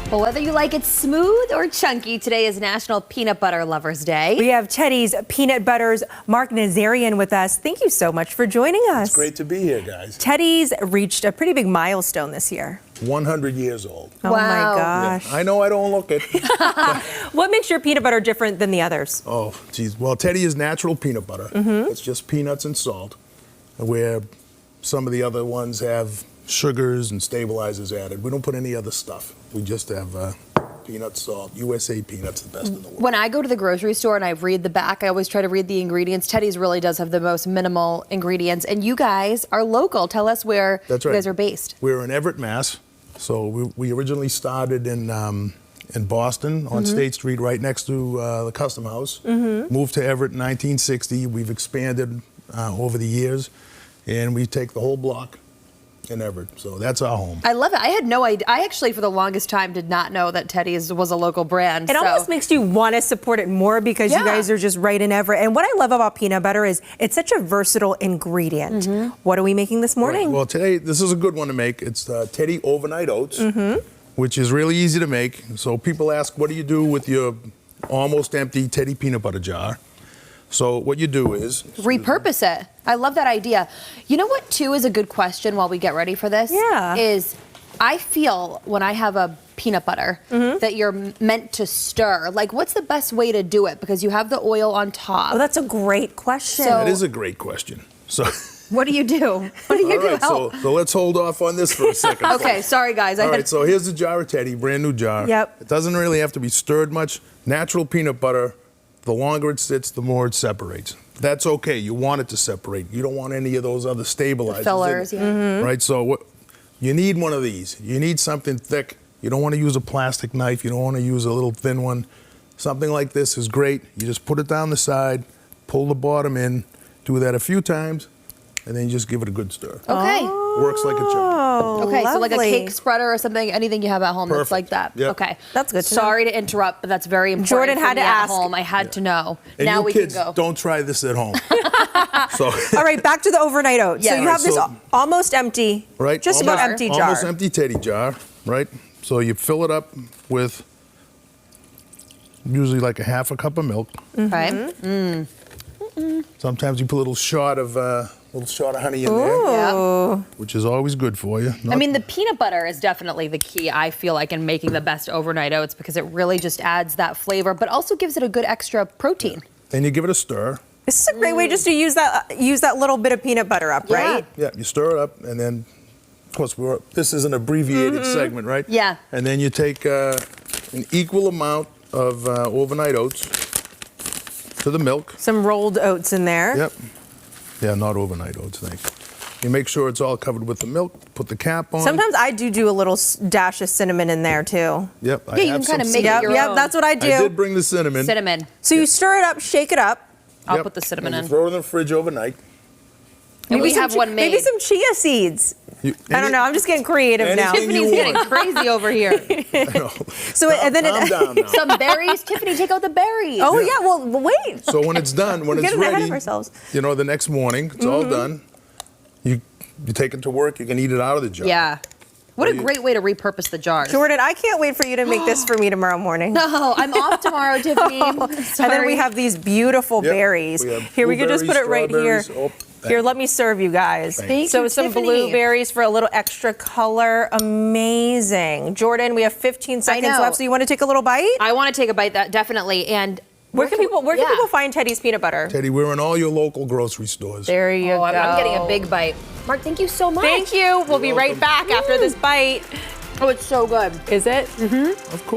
Well, whether you like it smooth or chunky, today is National Peanut Butter Lovers Day. We have Teddie's Peanut Butter's Mark Nazarian with us. Thank you so much for joining us. It's great to be here, guys. Teddie's reached a pretty big milestone this year. 100 years old. Oh Wow. my gosh. Yeah, I know I don't look it. What makes your peanut butter different than the others? Oh, geez. Well, Teddie is natural peanut butter. It's just peanuts and salt, where some of the other ones have sugars and stabilizers added. We don't put any other stuff. We just have peanut, salt, USA peanuts, the best in the world. When I go to the grocery store and I read the back, I always try to read the ingredients. Teddie's really does have the most minimal ingredients. And you guys are local. Tell us where That's you right. guys are based. We're in Everett, Mass. So we originally started in Boston on State Street, right next to the Custom House. Moved to Everett in 1960. We've expanded over the years, and we take the whole block in Everett. So that's our home. I love it. I had no idea. I actually, for the longest time, did not know that Teddie's was a local brand. It almost makes you want to support it more because you guys are just right in Everett. And what I love about peanut butter is it's such a versatile ingredient. What are we making this morning? Right. Well, today, this is a good one to make. It's Teddie Overnight Oats, which is really easy to make. So people ask, what do you do with your almost empty Teddie peanut butter jar? So what you do is repurpose it. I love that idea. You know what, too, is a good question while we get ready for this? Yeah. Is I feel when I have a peanut butter that you're meant to stir. Like, what's the best way to do it? Because you have the oil on top. Oh, that's a great question. So- that is a great question. So What do you do? What do you all do? right, Help. so let's hold off on this for a second. Okay, sorry, guys. All right, so here's the jar of Teddie, brand new jar. Yep. It doesn't really have to be stirred much. Natural peanut butter, the longer it sits, the more it separates. That's okay. You want it to separate. You don't want any of those other stabilizers. Fillers, in it. Right, so you need one of these. You need something thick. You don't want to use a plastic knife. You don't want to use a little thin one. Something like this is great. You just put it down the side, pull the bottom in, do that a few times, and then you just give it a good stir. Okay. Works like a charm. Okay, so like a lovely. cake spreader or something, anything you have at home that's Perfect. like that. Yep. Okay. That's good to know. Sorry to interrupt, but that's very important. Jordan for had me to at ask. home. I had to know. And now you we kids, can go. don't try this at home. So, All right, back to the overnight oats. Yeah. So you All have right, this so- almost empty, right? just about empty jar. Almost empty Teddie jar, right? So you fill it up with usually like a half a cup of milk. Okay. Sometimes you put a little shot of honey in there, Yeah. which is always good for you. I mean, the peanut butter is definitely the key, I feel like, in making the best overnight oats because it really just adds that flavor, but also gives it a good extra protein. And you give it a stir. This is a great way just to use that little bit of peanut butter up, right? Yeah, you stir it up, and then, of course, this is an abbreviated segment, right? Yeah. And then you take an equal amount of overnight oats to the milk. Some rolled oats in there. Yep. Yeah, not overnight oats, thanks. You make sure it's all covered with the milk, put the cap on. Sometimes I do a little dash of cinnamon in there too. Yep, Yeah, you can kind of make it your Yep, own. that's what I do. I did bring the cinnamon. Cinnamon. So you stir it up, shake it up. I'll Yep. put the cinnamon And in. throw it in the fridge overnight. And we some have one made. Maybe some chia seeds. I don't know. I'm just getting creative now. Anything Tiffany's you getting want. crazy over here. So and then Calm down now. Some berries. Tiffany, take out the berries. Oh yeah. Well, wait. So when it's done, when We're it's getting ahead of ready, ourselves. you know, the next morning, it's all done. You take it to work. You can eat it out of the jar. Yeah. What a you- great way to repurpose the jars. Jordan, I can't wait for you to make this for me tomorrow morning. No, I'm off tomorrow, Tiffany. And then we have these beautiful Yep. berries. We have Here, we can just put it right here. strawberries. Oh, Here, let me serve you guys. Thank So you, some Tiffany. blueberries for a little extra color. Amazing. Jordan, we have 15 seconds know. left, so you want to take a little bite? I want to take a bite, that definitely. And Where can people find Teddie's peanut butter? Teddie, we're in all your local grocery stores. There you Oh, go. I'm getting a big bite. Mark, thank you so much. Thank you. We'll be right welcome. back after this bite. Oh, it's so good. Is it? Of course.